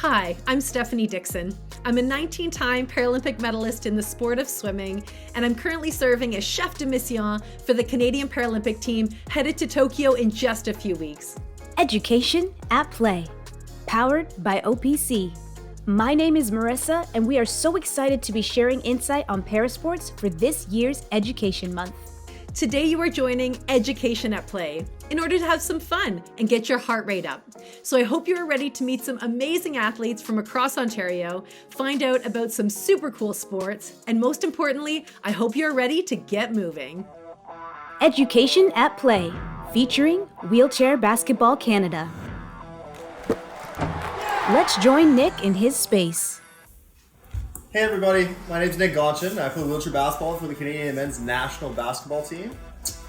Hi, I'm Stephanie Dixon. I'm a 19-time Paralympic medalist in the sport of swimming, and I'm currently serving as chef de mission for the Canadian Paralympic team headed to Tokyo in just a few weeks. Education at Play, powered by OPC. My name is Marissa, and we are so excited to be sharing insight on parasports for this year's Education Month. Today you are joining Education at Play in order to have some fun and get your heart rate up. So I hope you are ready to meet some amazing athletes from across Ontario, find out about some super cool sports, and most importantly, I hope you are ready to get moving. Education at Play, featuring Wheelchair Basketball Canada. Let's join Nick in his space. Hey everybody, my name is Nick Gauthier. I play wheelchair basketball for the Canadian men's national basketball team.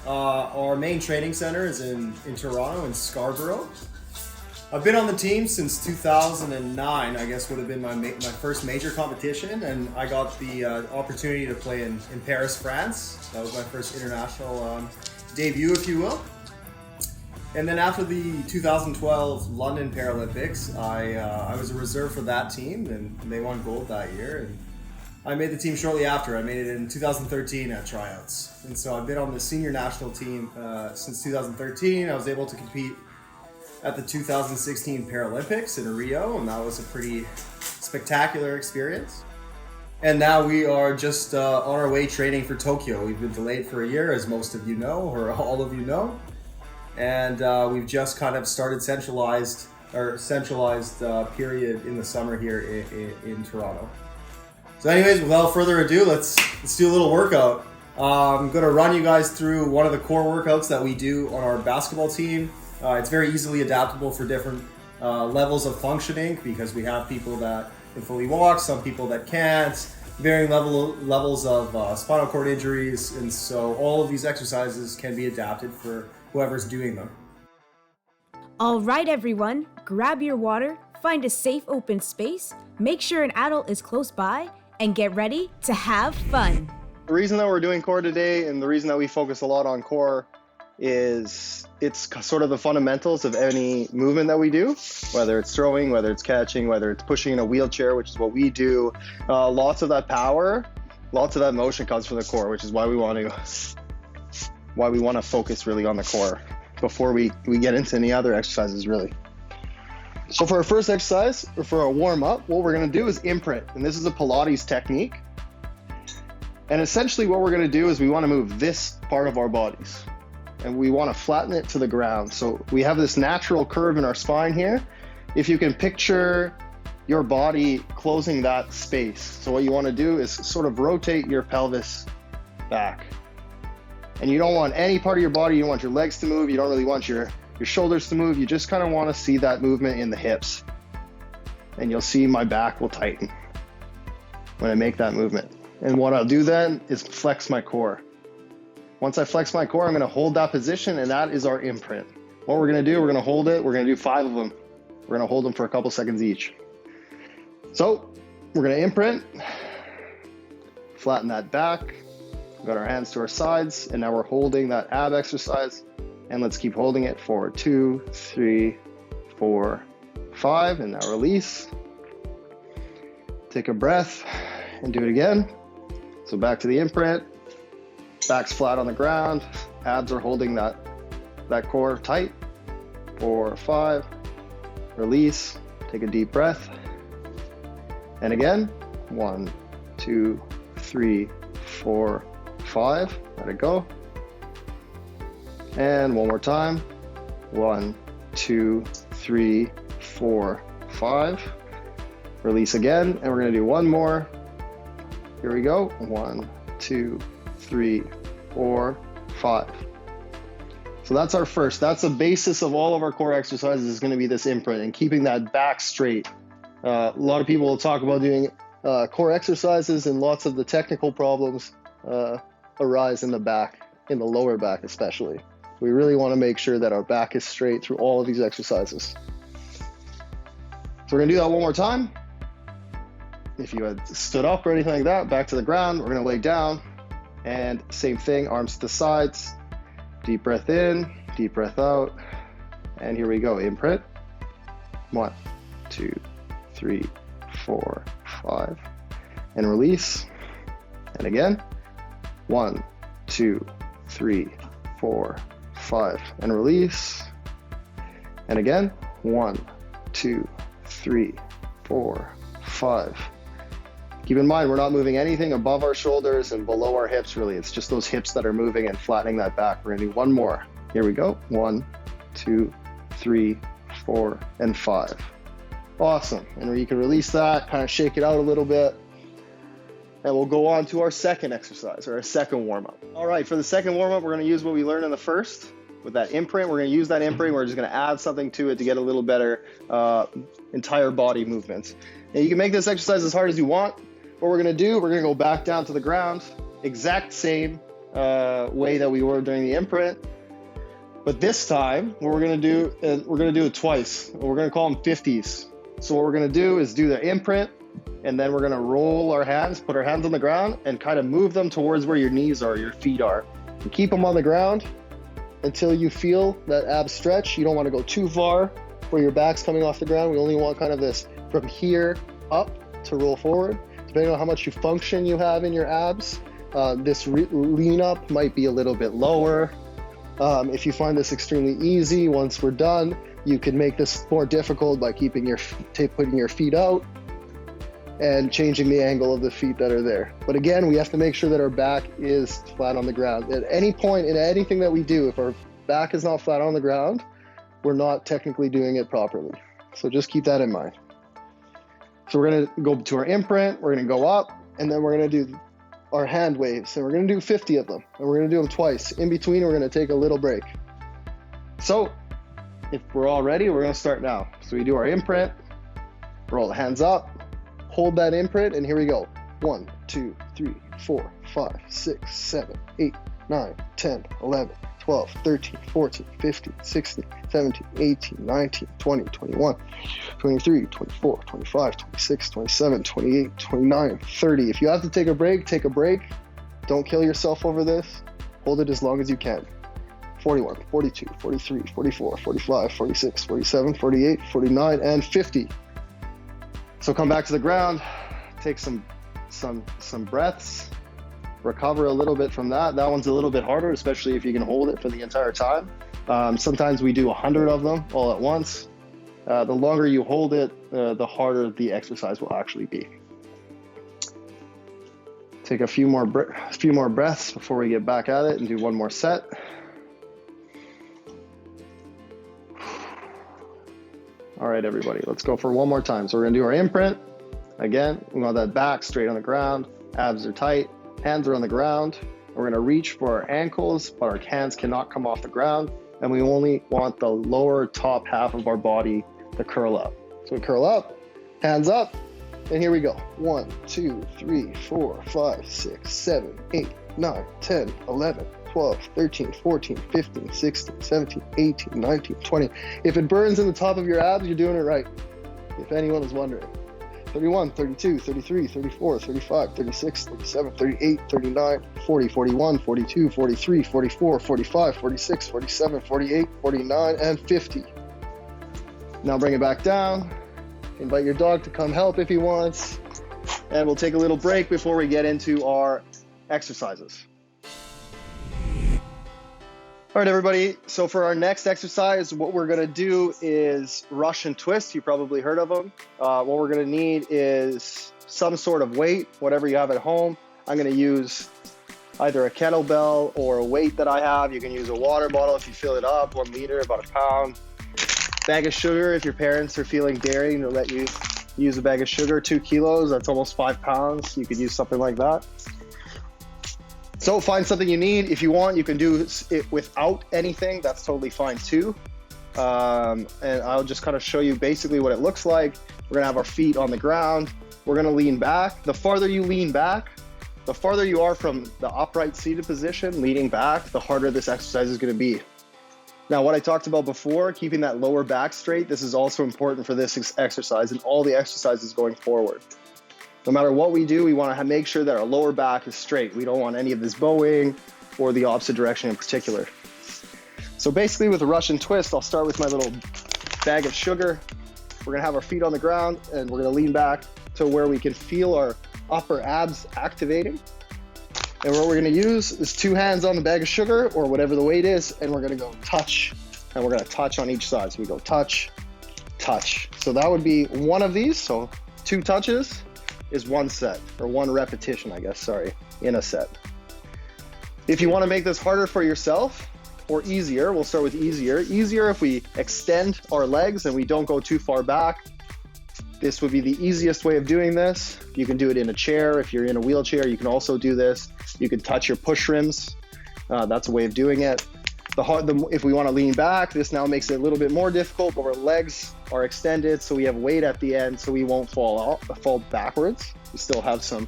Our main training center is in Toronto, in Scarborough. I've been on the team since 2009, I guess would have been my first major competition, and I got the opportunity to play in Paris, France. That was my first international debut, if you will. And then after the 2012 London Paralympics, I was a reserve for that team, and they won gold that year. And I made the team shortly after. I made it in 2013 at tryouts. And so I've been on the senior national team since 2013. I was able to compete at the 2016 Paralympics in Rio, and that was a pretty spectacular experience. And now we are just on our way training for Tokyo. We've been delayed for a year, as most of you know, or all of you know. And we've just kind of started centralized period in the summer here in Toronto. So anyways, without further ado, let's do a little workout. I'm going to run you guys through one of the core workouts that we do on our basketball team. It's very easily adaptable for different levels of functioning, because we have people that can fully walk, some people that can't, varying levels of spinal cord injuries, and so all of these exercises can be adapted for whoever's doing them. All right, everyone, grab your water, find a safe open space, make sure an adult is close by, and get ready to have fun. The reason that we're doing core today, and the reason that we focus a lot on core, is it's sort of the fundamentals of any movement that we do, whether it's throwing, whether it's catching, whether it's pushing in a wheelchair, which is what we do. Lots of that power, lots of that motion comes from the core, which is why we want to focus really on the core before we get into any other exercises, really. So for our first exercise, or for our warm-up, what we're going to do is imprint, and this is a Pilates technique. And essentially what we're going to do is we want to move this part of our bodies, and we want to flatten it to the ground. So we have this natural curve in our spine here. If you can picture your body closing that space. So what you want to do is sort of rotate your pelvis back. And you don't want any part of your body, you don't want your legs to move, you don't really want your shoulders to move, you just kind of want to see that movement in the hips. And you'll see my back will tighten when I make that movement. And what I'll do then is flex my core. Once I flex my core, I'm going to hold that position, and that is our imprint. What we're going to do, we're going to hold it, we're going to do 5 of them. We're going to hold them for a couple seconds each. So we're going to imprint, flatten that back. We've got our hands to our sides, and now we're holding that ab exercise, and let's keep holding it for 2, 3, 4, 5, and now release. Take a breath and do it again. So back to the imprint, back's flat on the ground, abs are holding that core tight. 4, 5, release, take a deep breath. And again, 1, 2, 3, 4, 5, let it go. And one more time, 1, 2, 3, 4, 5. Release again, and we're gonna do one more. Here we go, 1, 2, 3, 4, 5. So that's our first, that's the basis of all of our core exercises, is gonna be this imprint and keeping that back straight. A lot of people will talk about doing core exercises, and lots of the technical problems arise in the back, in the lower back especially. We really want to make sure that our back is straight through all of these exercises. So we're going to do that one more time. If you had stood up or anything like that, back to the ground, we're going to lay down, and same thing, arms to the sides, deep breath in, deep breath out, and here we go, imprint. 1, 2, 3, 4, 5, and release. And again, 1, 2, 3, 4, 5, and release. And again, 1, 2, 3, 4, 5. Keep in mind, we're not moving anything above our shoulders and below our hips, really. It's just those hips that are moving and flattening that back. We're gonna do one more. Here we go. 1, 2, 3, 4, and 5. Awesome. And you can release that, kind of shake it out a little bit. And we'll go on to our second exercise, or our second warm-up. All right, for the second warm-up, we're gonna use what we learned in the first. With that imprint, we're gonna use that imprint. We're just gonna add something to it to get a little better entire body movements. And you can make this exercise as hard as you want. What we're gonna do, we're gonna go back down to the ground, exact same way that we were during the imprint. But this time, what we're gonna do, we're gonna do it twice. We're gonna call them 50s. So what we're gonna do is do the imprint, and then we're gonna roll our hands, put our hands on the ground, and kind of move them towards where your knees are, your feet are. And keep them on the ground until you feel that ab stretch. You don't wanna go too far where your back's coming off the ground. We only want kind of this from here up to roll forward. Depending on how much function you have in your abs, this lean up might be a little bit lower. If you find this extremely easy, once we're done, you can make this more difficult by putting your feet out and changing the angle of the feet that are there. But again, we have to make sure that our back is flat on the ground. At any point in anything that we do, if our back is not flat on the ground, we're not technically doing it properly. So just keep that in mind. So we're gonna go to our imprint, we're gonna go up, and then we're gonna do our hand waves. And we're gonna do 50 of them, and we're gonna do them twice. In between, we're gonna take a little break. So if we're all ready, we're gonna start now. So we do our imprint, roll the hands up, hold that imprint, and here we go. 1, 2, 3, 4, 5, 6, 7, 8, 9, 10, 11, 12, 13, 14, 15, 16, 17, 18, 19, 20, 21, 23, 24, 25, 26, 27, 28, 29, 30. If you have to take a break, take a break. Don't kill yourself over this. Hold it as long as you can. 41, 42, 43, 44, 45, 46, 47, 48, 49, and 50. So come back to the ground, take some breaths, recover a little bit from that. That one's a little bit harder, especially if you can hold it for the entire time. Sometimes we do 100 of them all at once. The longer you hold it, the harder the exercise will actually be. Take a few more breaths before we get back at it and do one more set. All right, everybody, let's go for one more time. So we're gonna do our imprint. Again, we want that back straight on the ground, abs are tight, hands are on the ground. We're gonna reach for our ankles, but our hands cannot come off the ground. And we only want the lower top half of our body to curl up. So we curl up, hands up, and here we go. 1, 2, 3, 4, 5, 6, 7, 8, 9, 10, 11, 12, 13, 14, 15, 16, 17, 18, 19, 20. If it burns in the top of your abs, you're doing it right, if anyone is wondering. 31, 32, 33, 34, 35, 36, 37, 38, 39, 40, 41, 42, 43, 44, 45, 46, 47, 48, 49, and 50. Now bring it back down. Invite your dog to come help if he wants. And we'll take a little break before we get into our exercises. All right, everybody. So for our next exercise, what we're gonna do is Russian twist. You probably heard of them. What we're gonna need is some sort of weight, whatever you have at home. I'm gonna use either a kettlebell or a weight that I have. You can use a water bottle if you fill it up, 1 liter, about a pound. Bag of sugar, if your parents are feeling daring to let you use a bag of sugar, 2 kilos, that's almost 5 pounds. You could use something like that. So find something you need. If you want, you can do it without anything. That's totally fine too. And I'll just kind of show you basically what it looks like. We're gonna have our feet on the ground. We're gonna lean back. The farther you lean back, the farther you are from the upright seated position, leaning back, the harder this exercise is gonna be. Now, what I talked about before, keeping that lower back straight, this is also important for this exercise and all the exercises going forward. No matter what we do, we want to make sure that our lower back is straight. We don't want any of this bowing or the opposite direction in particular. So basically with a Russian twist, I'll start with my little bag of sugar. We're gonna have our feet on the ground and we're gonna lean back to where we can feel our upper abs activating. And what we're gonna use is 2 hands on the bag of sugar or whatever the weight is, and we're gonna go touch, and we're gonna touch on each side. So we go touch, touch. So that would be one of these. So 2 touches is 1 set, or 1 repetition, I guess, sorry, in a set. If you wanna make this harder for yourself, or easier, we'll start with easier. Easier if we extend our legs and we don't go too far back. This would be the easiest way of doing this. You can do it in a chair. If you're in a wheelchair, you can also do this. You can touch your push rims. That's a way of doing it. If we want to lean back, this now makes it a little bit more difficult, but our legs are extended, so we have weight at the end, so we won't fall backwards. We still have some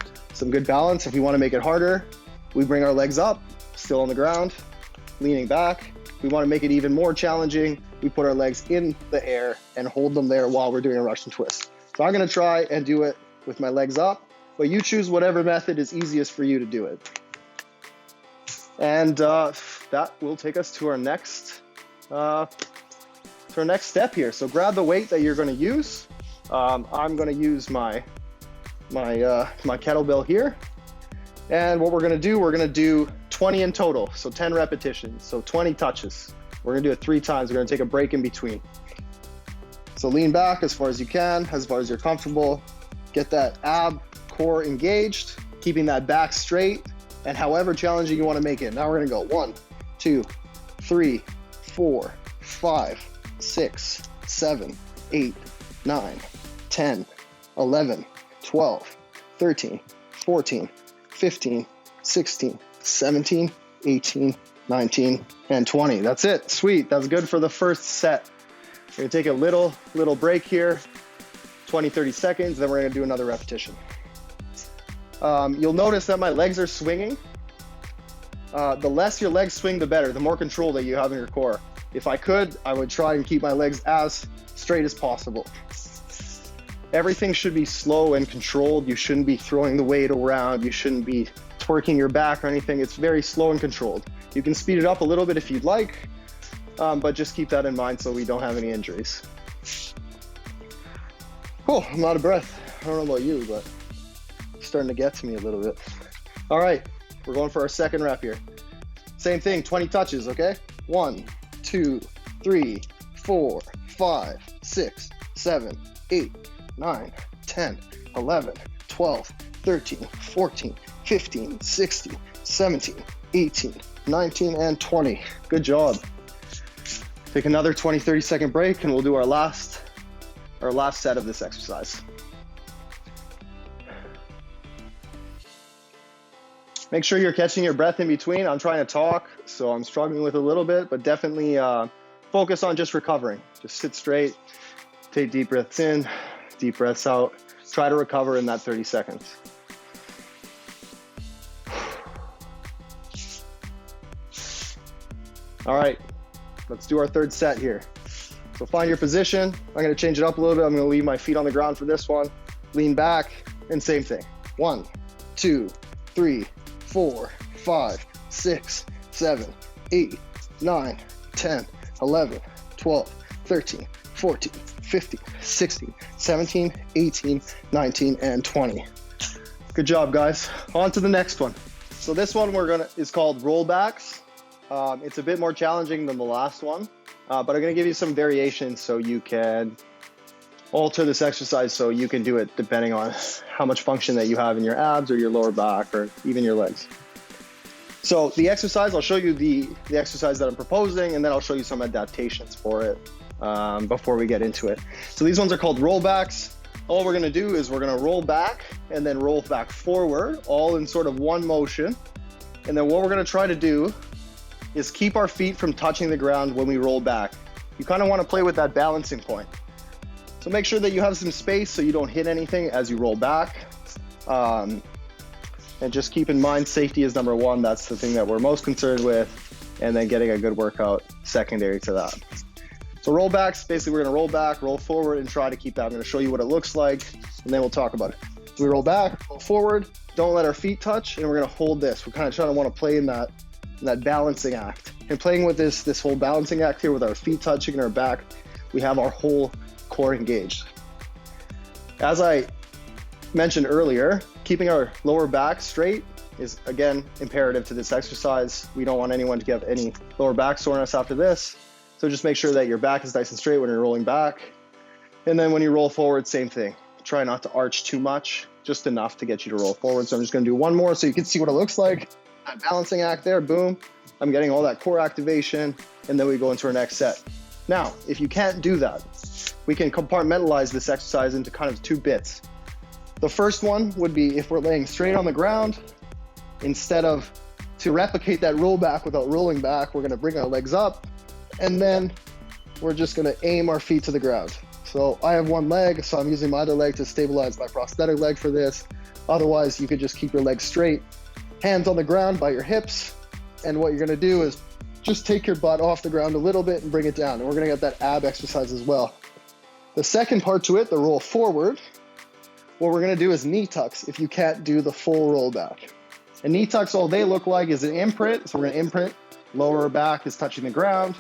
good balance. If we want to make it harder, we bring our legs up, still on the ground, leaning back. If we want to make it even more challenging, we put our legs in the air and hold them there while we're doing a Russian twist. So I'm going to try and do it with my legs up, but you choose whatever method is easiest for you to do it. And that will take us to our next step here. So grab the weight that you're going to use. I'm going to use my kettlebell here. And what we're going to do 20 in total, so 10 repetitions, so 20 touches. We're going to do it 3 times. We're going to take a break in between. So lean back as far as you can, as far as you're comfortable. Get that ab core engaged, keeping that back straight, and however challenging you want to make it. Now we're going to go 1, 2, 3, 4, 5, 6, 7, 8, 9, 10, 11, 12, 13, 14, 15, 16, 17, 18, 19, and 20. That's it. Sweet. That's good for the first set. We're gonna take a little break here, 20, 30 seconds, then we're gonna do another repetition. You'll notice that my legs are swinging. The less your legs swing, the better, the more control that you have in your core. If I could, I would try and keep my legs as straight as possible. Everything should be slow and controlled. You shouldn't be throwing the weight around. You shouldn't be twerking your back or anything. It's very slow and controlled. You can speed it up a little bit if you'd like, but just keep that in mind so we don't have any injuries. Cool, I'm out of breath. I don't know about you, but it's starting to get to me a little bit. All right, we're going for our second rep here. Same thing, 20 touches, okay? 1, 2, 3, 4, 5, 6, 7, 8, 9, 10, 11, 12, 13, 14, 15, 16, 17, 18, 19, and 20. Good job. Take another 20, 30 second break and we'll do our last set of this exercise. Make sure you're catching your breath in between. I'm trying to talk, so I'm struggling with a little bit, but definitely focus on just recovering. Just sit straight, take deep breaths in, deep breaths out. Try to recover in that 30 seconds. All right, let's do our third set here. So find your position. I'm gonna change it up a little bit. I'm gonna leave my feet on the ground for this one. Lean back, and same thing. 1, 2, 3, 4, 5, 6, 7, 8, 9, 10, 11, 12, 13, 14, 15, 16, 17, 18, 19, and 20. Good job, guys. On to the next one. So this one is called Rollbacks. It's a bit more challenging than the last one, but I'm gonna give you some variations so you can alter this exercise so you can do it depending on how much function that you have in your abs or your lower back or even your legs. So the exercise, I'll show you the exercise that I'm proposing, and then I'll show you some adaptations for it before we get into it. So these ones are called rollbacks. All we're gonna do is we're gonna roll back and then roll back forward, all in sort of one motion. And then what we're gonna try to do is keep our feet from touching the ground when we roll back. You kind of want to play with that balancing point. So make sure that you have some space so you don't hit anything as you roll back. And just keep in mind, safety is number one. That's the thing that we're most concerned with. And then getting a good workout secondary to that. So rollbacks, basically we're gonna roll back, roll forward, and try to keep that. I'm gonna show you what it looks like, and then we'll talk about it. So we roll back, roll forward, don't let our feet touch, and we're gonna hold this. We're kind of trying to want to play in that balancing act. And playing with this whole balancing act here with our feet touching and our back, we have our whole core engaged. As I mentioned earlier, keeping our lower back straight is, again, imperative to this exercise. We don't want anyone to get any lower back soreness after this. So just make sure that your back is nice and straight when you're rolling back. And then when you roll forward, same thing. Try not to arch too much, just enough to get you to roll forward. So I'm just gonna do one more so you can see what it looks like. That balancing act there, boom. I'm getting all that core activation, and then we go into our next set. Now, if you can't do that, we can compartmentalize this exercise into kind of two bits. The first one would be if we're laying straight on the ground, instead of to replicate that roll back without rolling back, we're gonna bring our legs up, and then we're just gonna aim our feet to the ground. So I have one leg, so I'm using my other leg to stabilize my prosthetic leg for this. Otherwise, you could just keep your legs straight, hands on the ground by your hips, and what you're gonna do is just take your butt off the ground a little bit and bring it down, and we're gonna get that ab exercise as well. The second part to it, the roll forward, what we're gonna do is knee tucks if you can't do the full roll back. And knee tucks, all they look like is an imprint, so we're gonna imprint, lower back is touching the ground,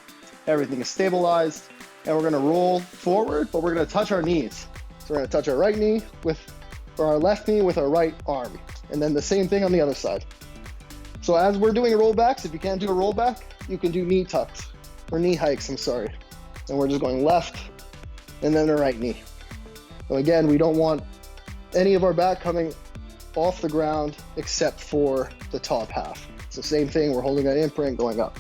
everything is stabilized, and we're gonna roll forward, but we're gonna touch our knees. So we're gonna touch our right knee or our left knee with our right arm. And then the same thing on the other side. So as we're doing rollbacks, if you can't do a rollback, you can do knee tucks, or knee hikes, I'm sorry. And we're just going left, and then the right knee. So again, we don't want any of our back coming off the ground except for the top half. It's the same thing, we're holding that imprint going up.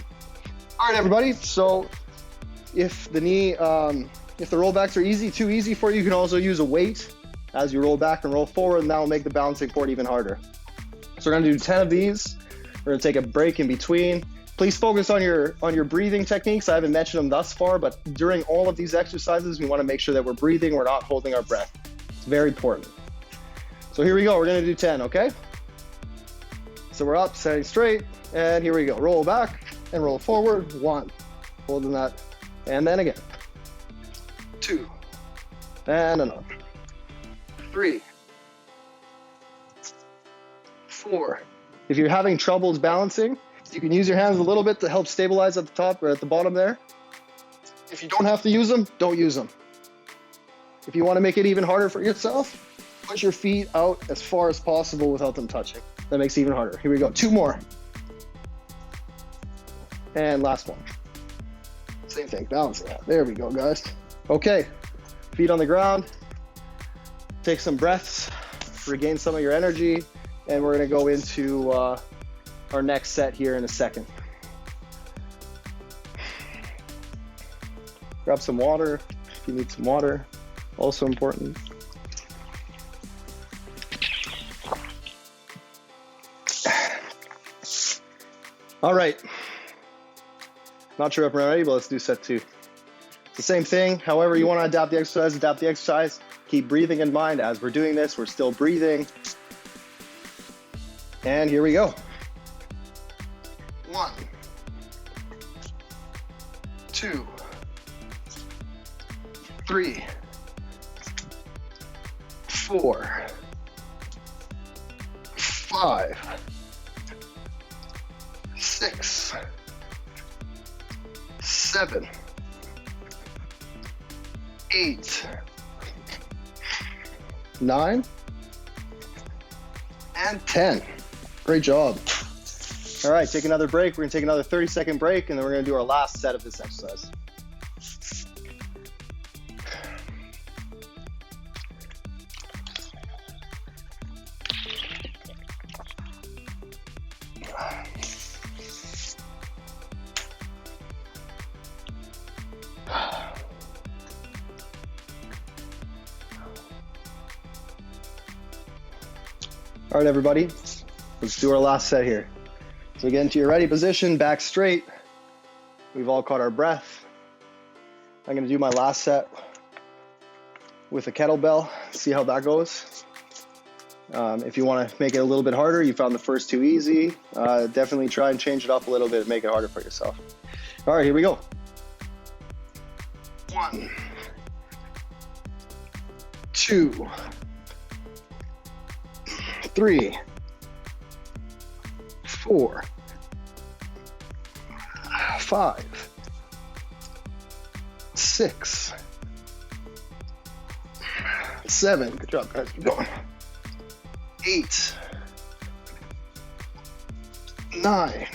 All right, everybody, so if the rollbacks are too easy for you, you can also use a weight as you roll back and roll forward, and that will make the balancing part even harder. So we're gonna do 10 of these. We're gonna take a break in between. Please focus on your breathing techniques. I haven't mentioned them thus far, but during all of these exercises, we wanna make sure that we're breathing, we're not holding our breath. It's very important. So here we go, we're gonna do 10, okay? So we're up, standing straight, and here we go. Roll back and roll forward, 1, holding that, and then again. 2, and another. 3, 4. If you're having troubles balancing, you can use your hands a little bit to help stabilize at the top or at the bottom there. If you don't have to use them, don't use them. If you want to make it even harder for yourself, push your feet out as far as possible without them touching. That makes it even harder. Here we go, 2 more. And last one. Same thing, balancing that. There we go, guys. Okay, feet on the ground. Take some breaths, regain some of your energy, and we're gonna go into our next set here in a second. Grab some water if you need some water, also important. All right, not sure if we're ready, but let's do set 2. It's the same thing, however you wanna adapt the exercise. Keep breathing in mind as we're doing this. We're still breathing. And here we go. 1, 2, 3, 4, 5, 6, 7, 8, 9, and 10. Great job. All right, take another break. We're gonna take another 30-second break, and then we're gonna do our last set of this exercise. All right, everybody, let's do our last set here. So get into your ready position, back straight. We've all caught our breath. I'm gonna do my last set with a kettlebell, see how that goes. If you wanna make it a little bit harder, you found the first 2 easy, definitely try and change it up a little bit and make it harder for yourself. All right, here we go. 1, 2, 3, 4, 5, 6, 7. Good job, guys. Keep going. 8. 9.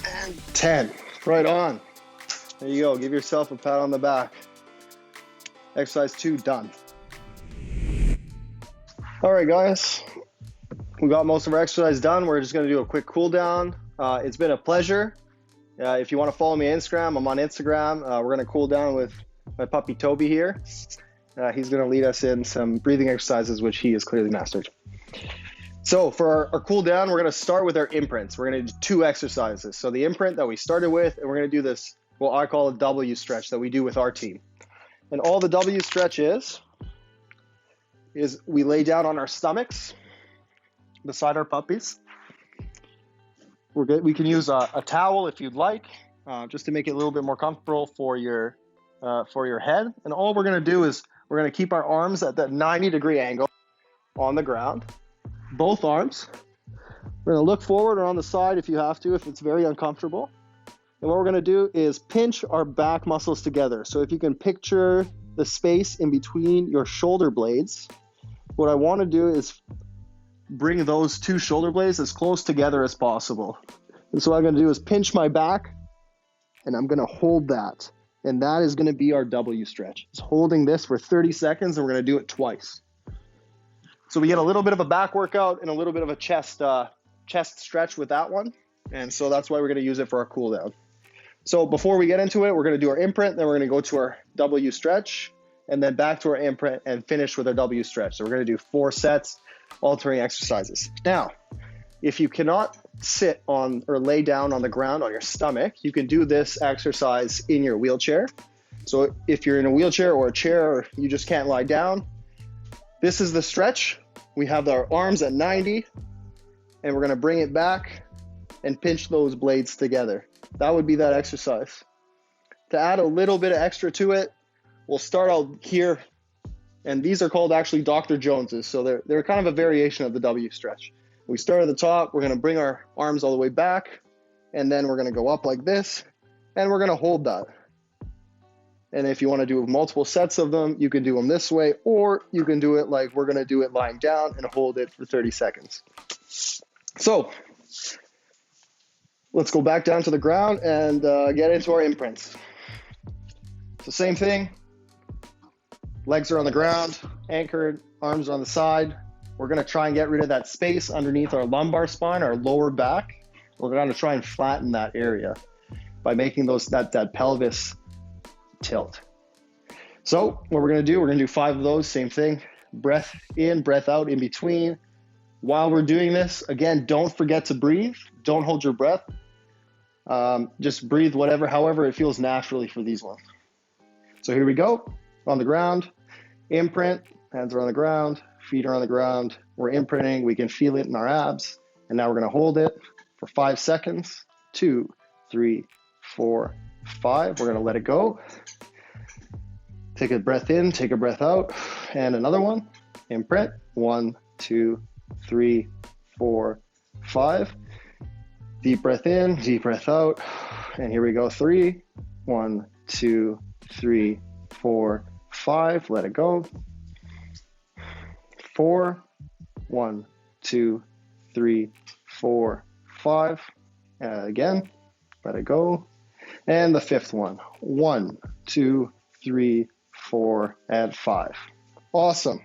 And 10. Right on. There you go. Give yourself a pat on the back. Exercise 2 done. All right, guys. We got most of our exercise done. We're just going to do a quick cool down. It's been a pleasure. If you want to follow me on Instagram, I'm on Instagram. We're going to cool down with my puppy Toby here. He's going to lead us in some breathing exercises, which he has clearly mastered. So for our cool down, we're going to start with our imprints. We're going to do 2 exercises. So the imprint that we started with, and we're going to do this, what I call a W stretch that we do with our team. And all the W stretch is we lay down on our stomachs beside our puppies. We can use a towel if you'd like, just to make it a little bit more comfortable for your head. And all we're going to do is we're going to keep our arms at that 90-degree angle on the ground. Both arms. We're going to look forward or on the side if you have to, if it's very uncomfortable. And what we're going to do is pinch our back muscles together. So if you can picture the space in between your shoulder blades, what I want to do is bring those 2 shoulder blades as close together as possible. And so what I'm going to do is pinch my back, and I'm going to hold that. And that is going to be our W stretch. It's holding this for 30 seconds, and we're going to do it twice. So we get a little bit of a back workout and a little bit of a chest stretch with that one. And so that's why we're going to use it for our cool down. So before we get into it, we're going to do our imprint, then we're going to go to our W stretch, and then back to our imprint and finish with our W stretch. So we're going to do 4 sets, alternating exercises. Now, if you cannot sit on or lay down on the ground on your stomach, you can do this exercise in your wheelchair. So if you're in a wheelchair or a chair, or you just can't lie down, this is the stretch. We have our arms at 90, and we're going to bring it back and pinch those blades together. That would be that exercise. To add a little bit of extra to it, we'll start out here, and these are called actually Dr. Joneses, so they're kind of a variation of the W stretch. We start at the top, we're going to bring our arms all the way back, and then we're going to go up like this, and we're going to hold that. And if you want to do multiple sets of them, you can do them this way, or you can do it like we're going to do it lying down and hold it for 30 seconds. So let's go back down to the ground and get into our imprints. So same thing, legs are on the ground, anchored, arms on the side. We're going to try and get rid of that space underneath our lumbar spine, our lower back. We're going to try and flatten that area by making that pelvis tilt. So what we're going to do 5 of those, same thing, breath in, breath out in between. While we're doing this, again, don't forget to breathe. Don't hold your breath. Just breathe however it feels naturally for these ones. So here we go, on the ground, imprint, hands are on the ground, feet are on the ground. We're imprinting, we can feel it in our abs. And now we're going to hold it for 5 seconds. 2, 3, 4, 5. We're going to let it go. Take a breath in, take a breath out, and another one. Imprint. 1, 2, 3, 4, 5. Deep breath in, deep breath out. And here we go. 3, 1, 2, 3, 4, 5. Let it go. 4, 1, 2, 3, 4, 5. Again, let it go. And the 5th one. 1, 2, 3, 4, and 5. Awesome.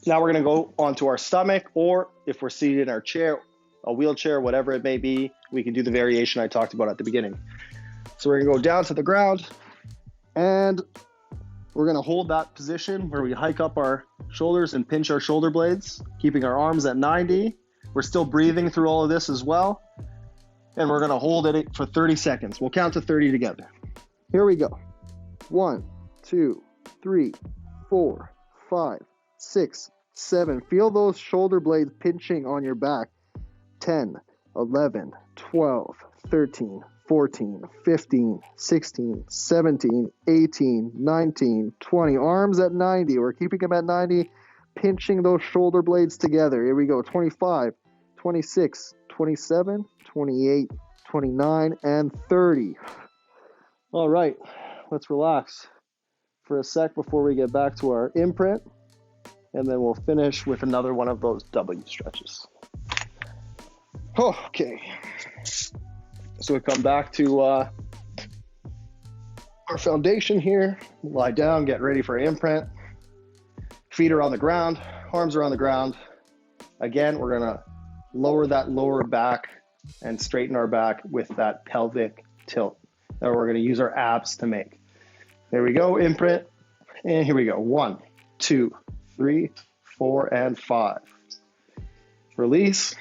Now we're going to go onto our stomach, or if we're seated in our chair, a wheelchair, whatever it may be, we can do the variation I talked about at the beginning. So we're going to go down to the ground, and we're going to hold that position where we hike up our shoulders and pinch our shoulder blades, keeping our arms at 90. We're still breathing through all of this as well. And we're going to hold it for 30 seconds. We'll count to 30 together. Here we go. 1, 2, 3, 4, 5, 6, 7. Feel those shoulder blades pinching on your back. 10, 11, 12, 13, 14, 15, 16, 17, 18, 19, 20. Arms at 90. We're keeping them at 90, pinching those shoulder blades together. Here we go. 25, 26, 27, 28, 29, and 30. All right, let's relax. for a sec before we get back to our imprint, and then we'll finish with another one of those W stretches. Okay, so we come back to our foundation here. Lie down, get ready for imprint. Feet are on the ground, arms are on the ground. Again, we're gonna lower that lower back and straighten our back with that pelvic tilt that we're gonna use our abs to make. There we go, imprint, and here we go. 1, 2, 3, 4, and 5. Release,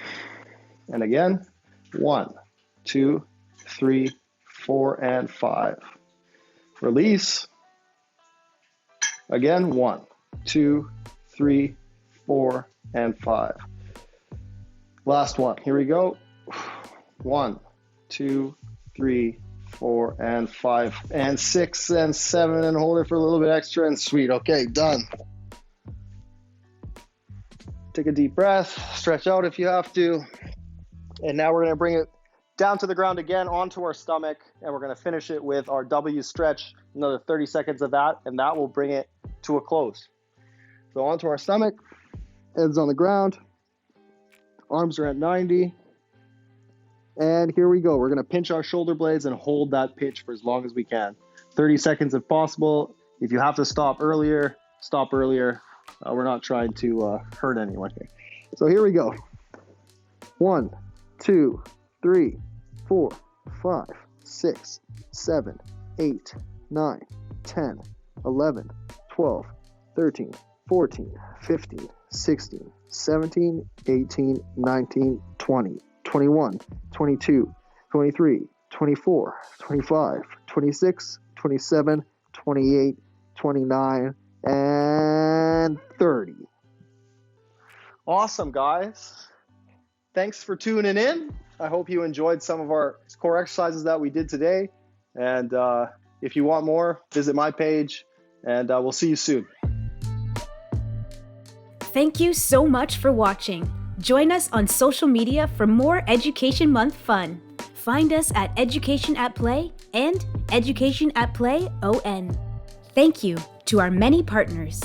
and again, 1, 2, 3, 4, and 5. Release, again, 1, 2, 3, 4, and 5. Last one, here we go. 1, 2, 3, 4, and 5, and 6, and 7, and hold it for a little bit extra, and sweet. Okay, done. Take a deep breath, stretch out if you have to. And now we're gonna bring it down to the ground again, onto our stomach, and we're gonna finish it with our W stretch, another 30 seconds of that, and that will bring it to a close. So onto our stomach, heads on the ground, arms are at 90. And here we go. We're going to pinch our shoulder blades and hold that pinch for as long as we can. 30 seconds if possible. If you have to stop earlier, stop earlier. We're not trying to hurt anyone here. So here we go. 1, 2, 3, 4, 5, 6, 7, 8, 9, 10, 11, 12, 13, 14, 15, 16, 17, 18, 19, 20. 21, 22, 23, 24, 25, 26, 27, 28, 29, and 30. Awesome, guys. Thanks for tuning in. I hope you enjoyed some of our core exercises that we did today. And if you want more, visit my page, and we'll see you soon. Thank you so much for watching. Join us on social media for more Education Month fun. Find us at Education at Play and Education at Play ON. Thank you to our many partners.